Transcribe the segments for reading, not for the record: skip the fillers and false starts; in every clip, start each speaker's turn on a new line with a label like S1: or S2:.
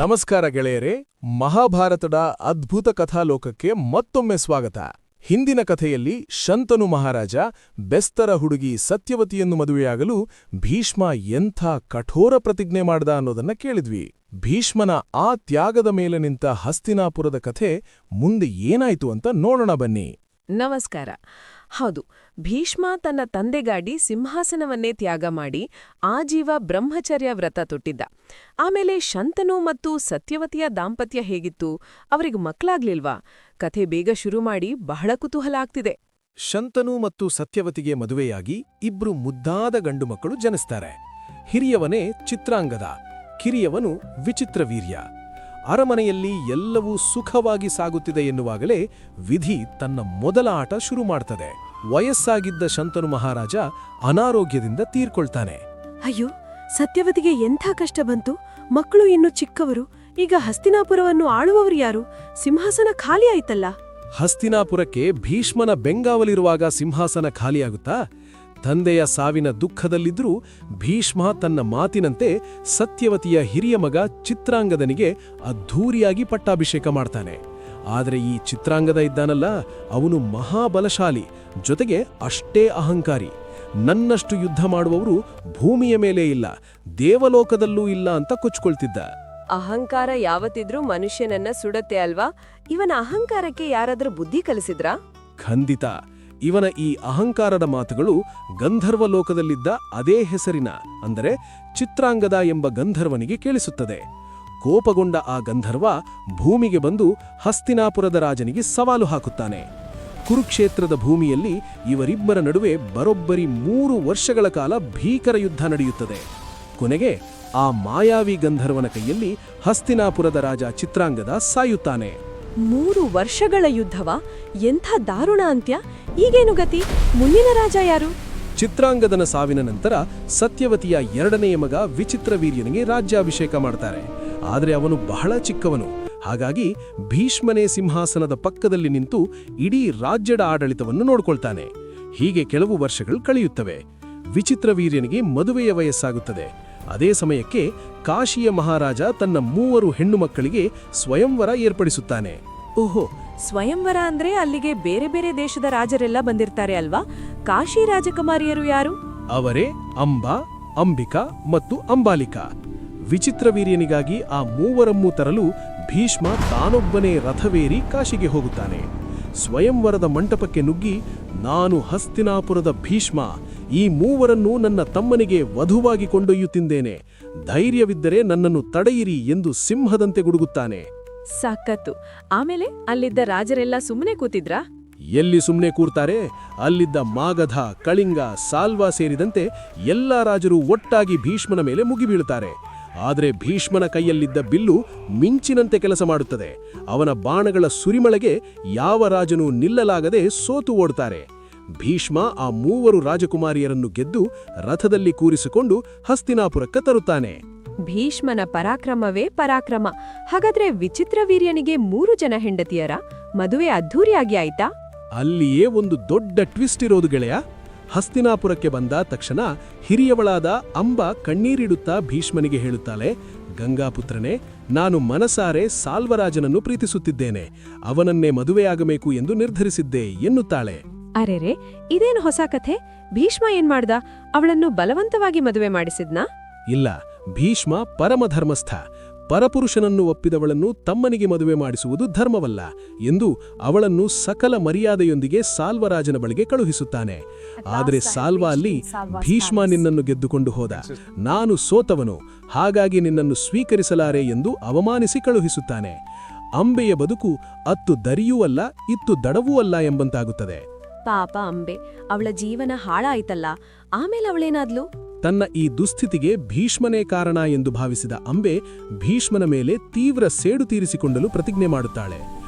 S1: ನಮಸ್ಕಾರ ಗೆಳೆಯರೇ, ಮಹಾಭಾರತದ ಅದ್ಭುತ ಕಥಾಲೋಕಕ್ಕೆ ಮತ್ತೊಮ್ಮೆ ಸ್ವಾಗತ. ಹಿಂದಿನ ಕಥೆಯಲ್ಲಿ ಶಂತನು ಮಹಾರಾಜ ಬೆಸ್ತರ ಹುಡುಗಿ ಸತ್ಯವತಿಯನ್ನು ಮದುವೆಯಾಗಲು ಭೀಷ್ಮ ಎಂಥ ಕಠೋರ ಪ್ರತಿಜ್ಞೆ ಮಾಡ್ದ ಅನ್ನೋದನ್ನ ಕೇಳಿದ್ವಿ. ಭೀಷ್ಮನ ಆ ತ್ಯಾಗದ ಮೇಲೆ ನಿಂತ ಹಸ್ತಿನಾಪುರದ ಕಥೆ ಮುಂದೆ ಏನಾಯ್ತು ಅಂತ ನೋಡೋಣ ಬನ್ನಿ.
S2: ನಮಸ್ಕಾರ. ಹೌದು, ಭೀಷ್ಮ ತನ್ನ ತಂದೆಗಾಡಿ ಸಿಂಹಾಸನವನ್ನೇ ತ್ಯಾಗ ಮಾಡಿ ಆಜೀವ ಬ್ರಹ್ಮಚರ್ಯ ವ್ರತ ತೊಟ್ಟಿದ್ದ. ಆಮೇಲೆ ಶಂತನು ಮತ್ತು ಸತ್ಯವತಿಯ ದಾಂಪತ್ಯ ಹೇಗಿತ್ತು? ಅವರಿಗೆ ಮಕ್ಕಳಾಗ್ಲಿಲ್ವಾ? ಕಥೆ ಬೇಗ ಶುರು ಮಾಡಿ ಬಹಳ ಕುತೂಹಲ ಆಗ್ತಿದೆ.
S1: ಶಂತನು ಮತ್ತು ಸತ್ಯವತಿಗೆ ಮದುವೆಯಾಗಿ ಇಬ್ರು ಮುದ್ದಾದ ಗಂಡು ಮಕ್ಕಳು ಜನಿಸ್ತಾರೆ. ಹಿರಿಯವನೇ ಚಿತ್ರಾಂಗದ, ಕಿರಿಯವನು ವಿಚಿತ್ರವೀರ್ಯ. ಅರಮನೆಯಲ್ಲಿ ಎಲ್ಲವೂ ಸುಖವಾಗಿ ಸಾಗುತ್ತಿದೆ ಎನ್ನುವಾಗಲೇ ವಿಧಿ ತನ್ನ ಮೊದಲ ಆಟ ಶುರು ಮಾಡ್ತದೆ. ವಯಸ್ಸಾಗಿದ್ದ ಶಂತನು ಮಹಾರಾಜ ಅನಾರೋಗ್ಯದಿಂದ ತೀರ್ಕೊಳ್ತಾನೆ.
S2: ಅಯ್ಯೋ, ಸತ್ಯವತಿಗೆ ಎಂಥ ಕಷ್ಟ ಬಂತು. ಮಕ್ಕಳು ಇನ್ನು ಚಿಕ್ಕವರು. ಈಗ ಹಸ್ತಿನಾಪುರವನ್ನು ಆಳುವವರು ಯಾರು? ಸಿಂಹಾಸನ ಖಾಲಿ ಆಯ್ತಲ್ಲ.
S1: ಹಸ್ತಿನಾಪುರಕ್ಕೆ ಭೀಷ್ಮನ ಬೆಂಗಾವಲಿರುವಾಗ ಸಿಂಹಾಸನ ಖಾಲಿಯಾಗುತ್ತಾ? ತಂದೆಯ ಸಾವಿನ ದುಃಖದಲ್ಲಿದ್ರೂ ಭೀಷ್ಮ ತನ್ನ ಮಾತಿನಂತೆ ಸತ್ಯವತಿಯ ಹಿರಿಯ ಮಗ ಚಿತ್ರಾಂಗದನಿಗೆ ಅದ್ಧೂರಿಯಾಗಿ ಪಟ್ಟಾಭಿಷೇಕ ಮಾಡ್ತಾನೆ. ಆದರೆ ಈ ಚಿತ್ರಾಂಗದ ಇದ್ದಾನಲ್ಲ, ಅವನು ಮಹಾಬಲಶಾಲಿ, ಜೊತೆಗೆ ಅಷ್ಟೇ ಅಹಂಕಾರಿ. ನನ್ನಷ್ಟು ಯುದ್ಧ ಮಾಡುವವರು ಭೂಮಿಯ ಮೇಲೆ ಇಲ್ಲ, ದೇವಲೋಕದಲ್ಲೂ ಇಲ್ಲ ಅಂತ ಕೊಚ್ಕೊಳ್ತಿದ್ದ.
S2: ಅಹಂಕಾರ ಯಾವತ್ತಿದ್ರೂ ಮನುಷ್ಯನನ್ನ ಸುಡತ್ತೆ ಅಲ್ವಾ? ಇವನ ಅಹಂಕಾರಕ್ಕೆ ಯಾರಾದ್ರೂ ಬುದ್ಧಿ ಕಲಿಸಿದ್ರಾ?
S1: ಖಂಡಿತ. ಇವನ ಈ ಅಹಂಕಾರದ ಮಾತುಗಳು ಗಂಧರ್ವ ಲೋಕದಲ್ಲಿದ್ದ ಅದೇ ಹೆಸರಿನ, ಅಂದರೆ ಚಿತ್ರಾಂಗದ ಎಂಬ ಗಂಧರ್ವನಿಗೆ ಕೇಳಿಸುತ್ತದೆ. ಕೋಪಗೊಂಡ ಆ ಗಂಧರ್ವ ಭೂಮಿಗೆ ಬಂದು ಹಸ್ತಿನಾಪುರದ ರಾಜನಿಗೆ ಸವಾಲು ಹಾಕುತ್ತಾನೆ. ಕುರುಕ್ಷೇತ್ರದ ಭೂಮಿಯಲ್ಲಿ ಇವರಿಬ್ಬರ ನಡುವೆ ಬರೋಬ್ಬರಿ 3 ವರ್ಷಗಳ ಕಾಲ ಭೀಕರ ಯುದ್ಧ ನಡೆಯುತ್ತದೆ. ಕೊನೆಗೆ ಆ ಮಾಯಾವಿ ಗಂಧರ್ವನ ಕೈಯಲ್ಲಿ ಹಸ್ತಿನಾಪುರದ ರಾಜ ಚಿತ್ರಾಂಗದ ಸಾಯುತ್ತಾನೆ.
S2: 3 ವರ್ಷಗಳ ಯುದ್ಧವ? ಎಂಥ ದಾರುಣ ಅಂತ್ಯ! ಈಗೇನು ಗತಿ? ಮುಂದಿನ ರಾಜ ಯಾರು?
S1: ಚಿತ್ರಾಂಗದನ ಸಾವಿನ ನಂತರ ಸತ್ಯವತಿಯ 2ನೇ ಮಗ ವಿಚಿತ್ರವೀರ್ಯನಿಗೆ ರಾಜ್ಯಾಭಿಷೇಕ ಮಾಡ್ತಾರೆ. ಆದರೆ ಅವನು ಬಹಳ ಚಿಕ್ಕವನು. ಹಾಗಾಗಿ ಭೀಷ್ಮನೇ ಸಿಂಹಾಸನದ ಪಕ್ಕದಲ್ಲಿ ನಿಂತು ಇಡೀ ರಾಜ್ಯದ ಆಡಳಿತವನ್ನು ನೋಡ್ಕೊಳ್ತಾನೆ. ಹೀಗೆ ಕೆಲವು ವರ್ಷಗಳು ಕಳೆಯುತ್ತವೆ. ವಿಚಿತ್ರವೀರ್ಯನಿಗೆ ಮದುವೆಯ ವಯಸ್ಸಾಗುತ್ತದೆ. ಅದೇ ಸಮಯಕ್ಕೆ ಕಾಶಿಯ ಮಹಾರಾಜ ತನ್ನ 3 ಹೆಣ್ಣು ಮಕ್ಕಳಿಗೆ ಸ್ವಯಂವರ ಏರ್ಪಡಿಸುತ್ತಾನೆ.
S2: ಓಹೋ, ಸ್ವಯಂವರ ಅಂದ್ರೆ ಅಲ್ಲಿಗೆ ಬೇರೆ ಬೇರೆ ದೇಶದ ರಾಜರೆಲ್ಲ ಬಂದಿರ್ತಾರೆ ಅಲ್ವಾ? ಕಾಶಿ ರಾಜಕುಮಾರಿಯರು ಯಾರು?
S1: ಅವರೇ ಅಂಬಾ, ಅಂಬಿಕಾ ಮತ್ತು ಅಂಬಾಲಿಕಾ. ವಿಚಿತ್ರವೀರ್ಯನಿಗಾಗಿ ಆ 3ರನ್ನೂ ತರಲು ಭೀಷ್ಮ ತಾನೊಬ್ಬನೇ ರಥವೇರಿ ಕಾಶಿಗೆ ಹೋಗುತ್ತಾನೆ. ಸ್ವಯಂವರದ ಮಂಟಪಕ್ಕೆ ನುಗ್ಗಿ, ನಾನು ಹಸ್ತಿನಾಪುರದ ಭೀಷ್ಮ, ಈ 3ರನ್ನೂ ನನ್ನ ತಮ್ಮನಿಗೆ ವಧುವಾಗಿ ಕೊಂಡೊಯ್ಯುತ್ತಿದ್ದೇನೆ, ಧೈರ್ಯವಿದ್ದರೆ ನನ್ನನ್ನು ತಡೆಯಿರಿ ಎಂದು ಸಿಂಹದಂತೆ ಗುಡುಗುತ್ತಾನೆ.
S2: ಸಾಕತ್ತು. ಆಮೇಲೆ ಅಲ್ಲಿದ್ದ ರಾಜರೆಲ್ಲ ಸುಮ್ಮನೆ ಕೂತಿದ್ರಾ?
S1: ಎಲ್ಲಿ ಸುಮ್ಮನೆ ಕೂರ್ತಾರೆ? ಅಲ್ಲಿದ್ದ ಮಾಗಧ, ಕಳಿಂಗ, ಸಾಲ್ವಾ ಸೇರಿದಂತೆ ಎಲ್ಲಾ ರಾಜರು ಒಟ್ಟಾಗಿ ಭೀಷ್ಮನ ಮೇಲೆ ಮುಗಿಬೀಳುತ್ತಾರೆ. ಆದರೆ ಭೀಷ್ಮನ ಕೈಯಲ್ಲಿದ್ದ ಬಿಲ್ಲು ಮಿಂಚಿನಂತೆ ಕೆಲಸ ಮಾಡುತ್ತದೆ. ಅವನ ಬಾಣಗಳ ಸುರಿಮಳೆಗೆ ಯಾವ ರಾಜನೂ ನಿಲ್ಲಲಾಗದೆ ಸೋತು ಓಡ್ತಾರೆ. ಭೀಷ್ಮ ಆ 3 ರಾಜಕುಮಾರಿಯರನ್ನು ಗೆದ್ದು ರಥದಲ್ಲಿ ಕೂರಿಸಿಕೊಂಡು ಹಸ್ತಿನಾಪುರಕ್ಕೆ ತರುತ್ತಾನೆ.
S2: ಭೀಷ್ಮನ ಪರಾಕ್ರಮವೇ ಪರಾಕ್ರಮ. ಹಾಗಾದ್ರೆ ವಿಚಿತ್ರವೀರ್ಯನಿಗೆ 3 ಜನ ಹೆಂಡತಿಯರ ಮದುವೆ ಅದ್ಧೂರಿಯಾಗಿ ಆಯ್ತಾ?
S1: ಅಲ್ಲಿಯೇ ಒಂದು ದೊಡ್ಡ ಟ್ವಿಸ್ಟ್ ಇರೋದು ಗೆಳೆಯ. ಹಸ್ತಿನಾಪುರಕ್ಕೆ ಬಂದ ತಕ್ಷಣ ಹಿರಿಯವಳಾದ ಅಂಬಾ ಕಣ್ಣೀರಿಡುತ್ತಾ ಭೀಷ್ಮನಿಗೆ ಹೇಳುತ್ತಾಳೆ, ಗಂಗಾಪುತ್ರನೇ, ನಾನು ಮನಸಾರೆ ಸಾಲ್ವರಾಜನನ್ನು ಪ್ರೀತಿಸುತ್ತಿದ್ದೇನೆ, ಅವನನ್ನೇ ಮದುವೆಯಾಗಬೇಕು ಎಂದು ನಿರ್ಧರಿಸಿದ್ದೆ ಎನ್ನುತ್ತಾಳೆ.
S2: ಅರೆರೆ, ಇದೇನು ಹೊಸ ಕಥೆ? ಭೀಷ್ಮ ಏನ್ ಮಾಡ್ದ? ಅವಳನ್ನು ಬಲವಂತವಾಗಿ ಮದುವೆ ಮಾಡಿಸಿದ್ನಾ?
S1: ಇಲ್ಲ, ಭೀಷ್ಮ ಪರಮಧರ್ಮಸ್ಥ. ಪರಪುರುಷನನ್ನು ಒಪ್ಪಿದವಳನ್ನು ತಮ್ಮನಿಗೆ ಮದುವೆ ಮಾಡಿಸುವುದು ಧರ್ಮವಲ್ಲ ಎಂದು ಅವಳನ್ನು ಸಕಲ ಮರ್ಯಾದೆಯೊಂದಿಗೆ ಸಾಲ್ವರಾಜನ ಬಳಿಗೆ ಕಳುಹಿಸುತ್ತಾನೆ. ಆದರೆ ಸಾಲ್ವ ಅಲ್ಲಿ, ಭೀಷ್ಮ ನಿನ್ನನ್ನು ಗೆದ್ದುಕೊಂಡು ಹೋದ, ನಾನು ಸೋತವನು, ಹಾಗಾಗಿ ನಿನ್ನನ್ನು ಸ್ವೀಕರಿಸಲಾರೆ ಎಂದು ಅವಮಾನಿಸಿ ಕಳುಹಿಸುತ್ತಾನೆ. ಅಂಬೆಯ ಬದುಕು ಅತ್ತು ದರಿಯೂ ಅಲ್ಲ, ಇತ್ತು ದಡವೂ ಅಲ್ಲ ಎಂಬಂತಾಗುತ್ತದೆ.
S2: ಪಾಪ ಅಂಬೆ, ಅವಳ ಜೀವನ ಹಾಳಾಯ್ತಲ್ಲ. ಆಮೇಲೆ ಅವಳೇನಾದ್ಲು?
S1: ತನ್ನ ಈ ದುಸ್ಥಿತಿಗೆ ಭೀಷ್ಮನೇ ಕಾರಣ ಎಂದು ಭಾವಿಸಿದ ಅಂಬೆ ಭೀಷ್ಮನ ಮೇಲೆ ತೀವ್ರ ಸೇಡು ತೀರಿಸಿಕೊಂಡಲು ಪ್ರತಿಜ್ಞೆ ಮಾಡುತ್ತಾಳೆ.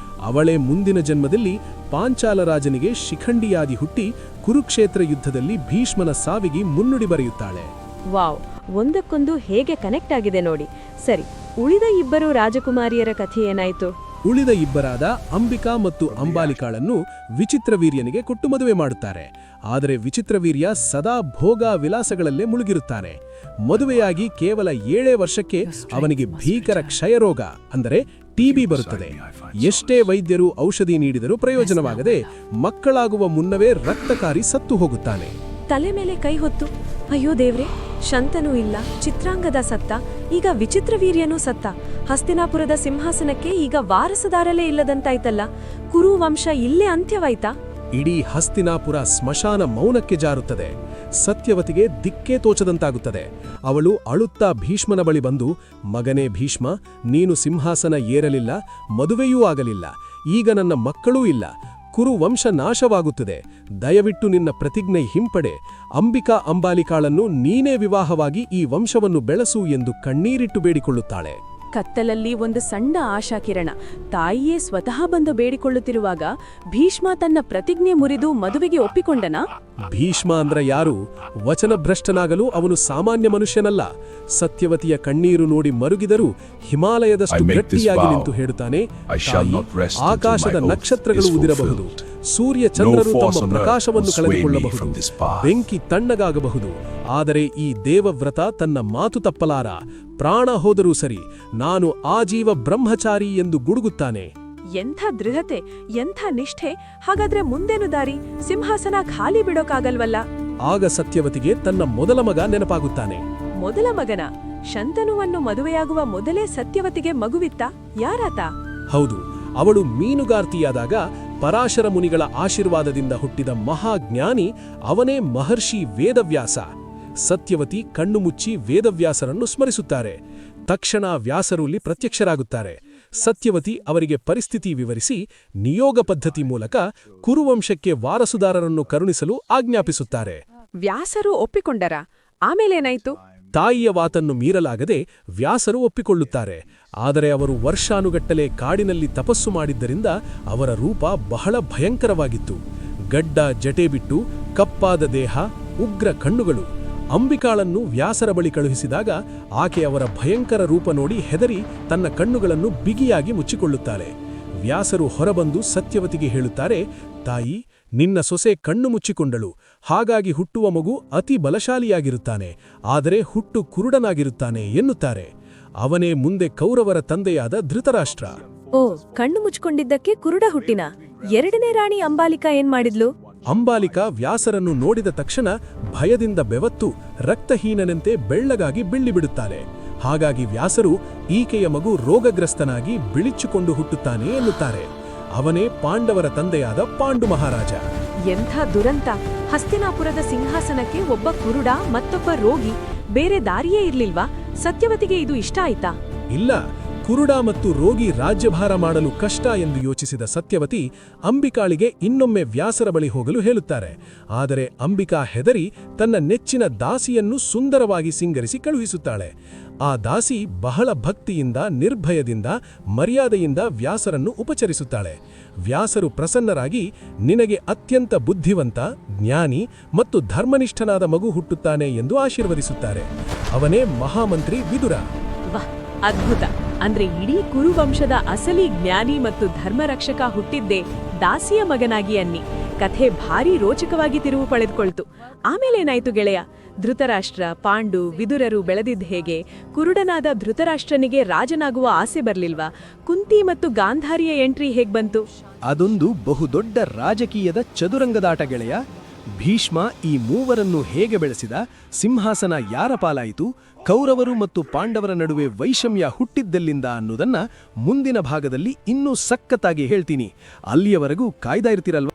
S1: ಅವಳೇ ಮುಂದಿನ ಜನ್ಮದಲ್ಲಿ ಪಾಂಚಾಲ ರಾಜನಿಗೆ ಶಿಖಂಡಿಯಾದಿ ಹುಟ್ಟಿ ಕುರುಕ್ಷೇತ್ರ ಯುದ್ಧದಲ್ಲಿ ಭೀಷ್ಮನ ಸಾವಿಗೆ ಮುನ್ನುಡಿ ಬರೆಯುತ್ತಾಳೆ.
S2: ವಾವ್, ಒಂದಕ್ಕೊಂದು ಹೇಗೆ ಕನೆಕ್ಟ್ ಆಗಿದೆ ನೋಡಿ. ಸರಿ, ಉಳಿದ 2 ರಾಜಕುಮಾರಿಯರ ಕಥೆ ಏನಾಯ್ತು?
S1: ಉಳಿದ ಇಬ್ಬರಾದ ಅಂಬಿಕಾ ಮತ್ತು ಅಂಬಾಲಿಕಾಳನ್ನು ವಿಚಿತ್ರವೀರ್ಯನಿಗೆ ಕೊಟ್ಟು ಮದುವೆ ಮಾಡುತ್ತಾರೆ. ಆದರೆ ವಿಚಿತ್ರವೀರ್ಯ ಸದಾ ಭೋಗ ವಿಲಾಸಗಳಲ್ಲೇ ಮುಳುಗಿರುತ್ತಾನೆ. ಮದುವೆಯಾಗಿ ಕೇವಲ 7 ವರ್ಷಕ್ಕೆ ಅವನಿಗೆ ಭೀಕರ ಕ್ಷಯರೋಗ ಅಂದರೆ ಟಿಬಿ ಬರುತ್ತದೆ. ಎಷ್ಟೇ ವೈದ್ಯರು ಔಷಧಿ ನೀಡಿದರೂ ಪ್ರಯೋಜನವಾಗದೆ ಮಕ್ಕಳಾಗುವ ಮುನ್ನವೇ ರಕ್ತಕಾರಿ ಸತ್ತು ಹೋಗುತ್ತಾನೆ.
S3: ತಲೆ ಮೇಲೆ ಕೈ ಹೊತ್ತು ಅಯ್ಯೋ ದೇವ್ರೆ, ಶಂತನೂ ಇಲ್ಲ, ಚಿತ್ರಾಂಗದ ಸತ್ತ, ಈಗ ವಿಚಿತ್ರವೀರ್ಯನೂ ಸತ್ತ. ಹಸ್ತಿನಾಪುರದ ಸಿಂಹಾಸನಕ್ಕೆ ಈಗ ವಾರಸುದಾರಲೇ ಇಲ್ಲದಂತಾಯ್ತಲ್ಲ. ಕುರು ವಂಶ ಇಲ್ಲೇ ಅಂತ್ಯವಾಯ್ತಾ?
S1: ಇಡೀ ಹಸ್ತಿನಾಪುರ ಸ್ಮಶಾನ ಮೌನಕ್ಕೆ ಜಾರುತ್ತದೆ. ಸತ್ಯವತಿಗೆ ದಿಕ್ಕೇ ತೋಚದಂತಾಗುತ್ತದೆ. ಅವಳು ಅಳುತ್ತಾ ಭೀಷ್ಮನ ಬಳಿ ಬಂದು, ಮಗನೇ ಭೀಷ್ಮ, ನೀನು ಸಿಂಹಾಸನ ಏರಲಿಲ್ಲ, ಮದುವೆಯೂ ಆಗಲಿಲ್ಲ, ಈಗ ನನ್ನ ಮಕ್ಕಳೂ ಇಲ್ಲ, ಕುರು ವಂಶ ನಾಶವಾಗುತ್ತದೆ. ದಯವಿಟ್ಟು ನಿನ್ನ ಪ್ರತಿಜ್ಞೆ ಹಿಂಪಡೆ. ಅಂಬಿಕಾ ಅಂಬಾಲಿಕಾಳನ್ನು ನೀನೇ ವಿವಾಹವಾಗಿ ಈ ವಂಶವನ್ನು ಬೆಳೆಸು ಎಂದು ಕಣ್ಣೀರಿಟ್ಟು ಬೇಡಿಕೊಳ್ಳುತ್ತಾಳೆ.
S3: ಕತ್ತಲಲ್ಲಿ ಒಂದು ಸಣ್ಣ ಆಶಾಕಿರಣ. ತಾಯಿಯೇ ಸ್ವತಃ ಬಂದು ಬೇಡಿಕೊಳ್ಳುತ್ತಿರುವಾಗ ಭೀಷ್ಮ ತನ್ನ ಪ್ರತಿಜ್ಞೆ ಮುರಿದು ಮದುವೆಗೆ ಒಪ್ಪಿಕೊಂಡನಾ?
S1: ಭೀಷ್ಮ ಅಂದ್ರ ಯಾರು? ವಚನಭ್ರಷ್ಟನಾಗಲು ಅವನು ಸಾಮಾನ್ಯ ಮನುಷ್ಯನಲ್ಲ. ಸತ್ಯವತಿಯ ಕಣ್ಣೀರು ನೋಡಿ ಮರುಗಿದರೂ ಹಿಮಾಲಯದಷ್ಟು ಗಟ್ಟಿಯಾಗಿ ನಿಂತು ಹೇಳುತ್ತಾನೆ, ಆಕಾಶದ ನಕ್ಷತ್ರಗಳು ಉದಿರಬಹುದು, ಸೂರ್ಯ ಚಂದ್ರರು ತಮ್ಮ ಪ್ರಕಾಶವನ್ನು ಕಳೆದುಕೊಳ್ಳಬಹುದು, ಬೆಂಕಿ ತಣ್ಣಗಾಗಬಹುದು, ಆದರೆ ಈ ದೇವವ್ರತ ತನ್ನ ಮಾತು ತಪ್ಪಲಾರ. ಪ್ರಾಣ ಹೋದರೂ ಸರಿ, ನಾನು ಆಜೀವ ಬ್ರಹ್ಮಚಾರಿ ಎಂದು ಗುಡುಗುತ್ತಾನೆ.
S3: ಎಂಥ ದೃಢತೆ, ಎಂಥ ನಿಷ್ಠೆ! ಹಾಗಾದ್ರೆ ಮುಂದೇನು ದಾರಿ? ಸಿಂಹಾಸನ ಖಾಲಿ ಬಿಡೋಕಾಗಲ್ವಲ್ಲ?
S1: ಆಗ ಸತ್ಯವತಿಗೆ ತನ್ನ ಮೊದಲ ಮಗ ನೆನಪಾಗುತ್ತಾನೆ.
S3: ಮೊದಲ ಮಗನ? ಶಂತನುವನ್ನು ಮದುವೆಯಾಗುವ ಮೊದಲೇ ಸತ್ಯವತಿಗೆ ಮಗುವಿತ್ತ? ಯಾರಾತ?
S1: ಹೌದು, ಅವಳು ಮೀನುಗಾರ್ತಿಯಾದಾಗ ಪರಾಶರ ಮುನಿಗಳ ಆಶೀರ್ವಾದದಿಂದ ಹುಟ್ಟಿದ ಮಹಾಜ್ಞಾನಿ ಅವನೇ ಮಹರ್ಷಿ ವೇದವ್ಯಾಸ. ಸತ್ಯವತಿ ಕಣ್ಣು ಮುಚ್ಚಿ ವೇದವ್ಯಾಸರನ್ನು ಸ್ಮರಿಸುತ್ತಾರೆ. ತಕ್ಷಣ ವ್ಯಾಸರಲ್ಲಿ ಪ್ರತ್ಯಕ್ಷರಾಗುತ್ತಾರೆ. ಸತ್ಯವತಿ ಅವರಿಗೆ ಪರಿಸ್ಥಿತಿ ವಿವರಿಸಿ ನಿಯೋಗ ಪದ್ಧತಿ ಮೂಲಕ ಕುರುವಂಶಕ್ಕೆ ವಾರಸುದಾರರನ್ನು ಕರುಣಿಸಲು ಆಜ್ಞಾಪಿಸುತ್ತಾರೆ.
S3: ವ್ಯಾಸರು ಒಪ್ಪಿಕೊಂಡರ? ಆಮೇಲೇನಾಯ್ತು?
S1: ತಾಯಿಯ ಮಾತನ್ನು ಮೀರಲಾಗದೆ ವ್ಯಾಸರು ಒಪ್ಪಿಕೊಳ್ಳುತ್ತಾರೆ. ಆದರೆ ಅವರು ವರ್ಷಾನುಗಟ್ಟಲೆ ಕಾಡಿನಲ್ಲಿ ತಪಸ್ಸು ಮಾಡಿದ್ದರಿಂದ ಅವರ ರೂಪ ಬಹಳ ಭಯಂಕರವಾಗಿತ್ತು. ಗಡ್ಡ ಜಟೆ ಬಿಟ್ಟು ಕಪ್ಪಾದ ದೇಹ, ಉಗ್ರ ಕಣ್ಣುಗಳು. ಅಂಬಿಕಾಳನ್ನು ವ್ಯಾಸರ ಬಳಿ ಕಳುಹಿಸಿದಾಗ ಆಕೆ ಅವರ ಭಯಂಕರ ರೂಪ ನೋಡಿ ಹೆದರಿ ತನ್ನ ಕಣ್ಣುಗಳನ್ನು ಬಿಗಿಯಾಗಿ ಮುಚ್ಚಿಕೊಳ್ಳುತ್ತಾಳೆ. ವ್ಯಾಸರು ಹೊರಬಂದು ಸತ್ಯವತಿಗೆ ಹೇಳುತ್ತಾರೆ, ತಾಯಿ, ನಿನ್ನ ಸೊಸೆ ಕಣ್ಣು ಮುಚ್ಚಿಕೊಂಡಳು, ಹಾಗಾಗಿ ಹುಟ್ಟುವ ಮಗು ಅತಿ ಬಲಶಾಲಿಯಾಗಿರುತ್ತಾನೆ, ಆದರೆ ಹುಟ್ಟು ಕುರುಡನಾಗಿರುತ್ತಾನೆ ಎನ್ನುತ್ತಾರೆ. ಅವನೇ ಮುಂದೆ ಕೌರವರ ತಂದೆಯಾದ ಧೃತರಾಷ್ಟ್ರ.
S3: ಓ, ಕಣ್ಣು ಮುಚ್ಚಿಕೊಂಡಿದ್ದಕ್ಕೆ ಕುರುಡ ಹುಟ್ಟಿನ? ಎರಡನೇ ರಾಣಿ ಅಂಬಾಲಿಕಾ ಏನ್ ಮಾಡಿದ್ಲು?
S1: ಅಂಬಾಲಿಕಾ ವ್ಯಾಸರನ್ನು ನೋಡಿದ ತಕ್ಷಣ ಭಯದಿಂದ ಬೆವತ್ತು ರಕ್ತಹೀನನಂತೆ ಬೆಳ್ಳಗಾಗಿ ಬಿಳ್ಳಿಬಿಡುತ್ತಾಳೆ. ಹಾಗಾಗಿ ವ್ಯಾಸರು ಈಕೆಯ ಮಗು ರೋಗಗ್ರಸ್ತನಾಗಿ ಬಿಳಿಚಿಕೊಂಡು ಹುಟ್ಟುತ್ತಾನೆ ಎನ್ನುತ್ತಾರೆ. ಅವನೇ ಪಾಂಡವರ ತಂದೆಯಾದ ಪಾಂಡು ಮಹಾರಾಜ.
S3: ಎಂಥ ದುರಂತ! ಹಸ್ತಿನಾಪುರದ ಸಿಂಹಾಸನಕ್ಕೆ ಒಬ್ಬ ಕುರುಡ, ಮತ್ತೊಬ್ಬ ರೋಗಿ, ಬೇರೆ ದಾರಿಯೇ ಇರ್ಲಿಲ್ವಾ? ಸತ್ಯವತಿಗೆ ಇದು ಇಷ್ಟ ಆಯ್ತಾ?
S1: ಇಲ್ಲ, ಕುರುಡ ಮತ್ತು ರೋಗಿ ರಾಜ್ಯಭಾರ ಮಾಡಲು ಕಷ್ಟ ಎಂದು ಯೋಚಿಸಿದ ಸತ್ಯವತಿ ಅಂಬಿಕಾಳಿಗೆ ಇನ್ನೊಮ್ಮೆ ವ್ಯಾಸರ ಬಳಿ ಹೋಗಲು ಹೇಳುತ್ತಾರೆ. ಆದರೆ ಅಂಬಿಕಾ ಹೆದರಿ ತನ್ನ ನೆಚ್ಚಿನ ದಾಸಿಯನ್ನು ಸುಂದರವಾಗಿ ಸಿಂಗರಿಸಿ ಕಳುಹಿಸುತ್ತಾಳೆ. ಆ ದಾಸಿ ಬಹಳ ಭಕ್ತಿಯಿಂದ, ನಿರ್ಭಯದಿಂದ, ಮರ್ಯಾದೆಯಿಂದ ವ್ಯಾಸರನ್ನು ಉಪಚರಿಸುತ್ತಾಳೆ. ವ್ಯಾಸರು ಪ್ರಸನ್ನರಾಗಿ, ನಿನಗೆ ಅತ್ಯಂತ ಬುದ್ಧಿವಂತ, ಜ್ಞಾನಿ ಮತ್ತು ಧರ್ಮನಿಷ್ಠನಾದ ಮಗು ಹುಟ್ಟುತ್ತಾನೆ ಎಂದು ಆಶೀರ್ವದಿಸುತ್ತಾರೆ. ಅವನೇ ಮಹಾಮಂತ್ರಿ ವಿದುರ.
S3: ವಾಹ್, ಅದ್ಭುತ! ಅಂದ್ರೆ ಇಡೀ ಕುರುವಂಶದ ಅಸಲಿ ಜ್ಞಾನಿ ಮತ್ತು ಧರ್ಮರಕ್ಷಕ ಹುಟ್ಟಿದ್ದೇ ದಾಸಿಯ ಮಗನಾಗಿ ಅನ್ನಿ. ಕಥೆ ಭಾರೀ ರೋಚಕವಾಗಿ ತಿರುವು ಪಡೆದುಕೊಳ್ತು. ಆಮೇಲೇನಾಯ್ತು ಗೆಳೆಯ? ಧೃತರಾಷ್ಟ್ರ, ಪಾಂಡು, ವಿದುರರು ಬೆಳೆದಿದ್ದ ಹೇಗೆ? ಕುರುಡನಾದ ಧೃತರಾಷ್ಟ್ರನಿಗೆ ರಾಜನಾಗುವ ಆಸೆ ಬರ್ಲಿಲ್ವಾ? ಕುಂತಿ ಮತ್ತು ಗಾಂಧಾರಿಯ ಎಂಟ್ರಿ ಹೇಗ್ ಬಂತು?
S1: ಅದೊಂದು ಬಹುದೊಡ್ಡ ರಾಜಕೀಯದ ಚದುರಂಗದಾಟ ಗೆಳೆಯ. ಭೀಷ್ಮ ಈ ಮೂವರನ್ನು ಹೇಗೆ ಬೆಳೆಸಿದ? ಸಿಂಹಾಸನ ಯಾರ ಪಾಲಾಯಿತು? ಕೌರವರು ಮತ್ತು ಪಾಂಡವರ ನಡುವೆ ವೈಷಮ್ಯ ಹುಟ್ಟಿದ್ದೆಲ್ಲಿಂದ ಅನ್ನೋದನ್ನ ಮುಂದಿನ ಭಾಗದಲ್ಲಿ ಇನ್ನೂ ಸಖತ್ತಾಗಿ ಹೇಳ್ತೀನಿ. ಅಲ್ಲಿಯವರೆಗೂ ಕಾಯ್ದಾ ಇರ್ತಿರಲ್ವಾ?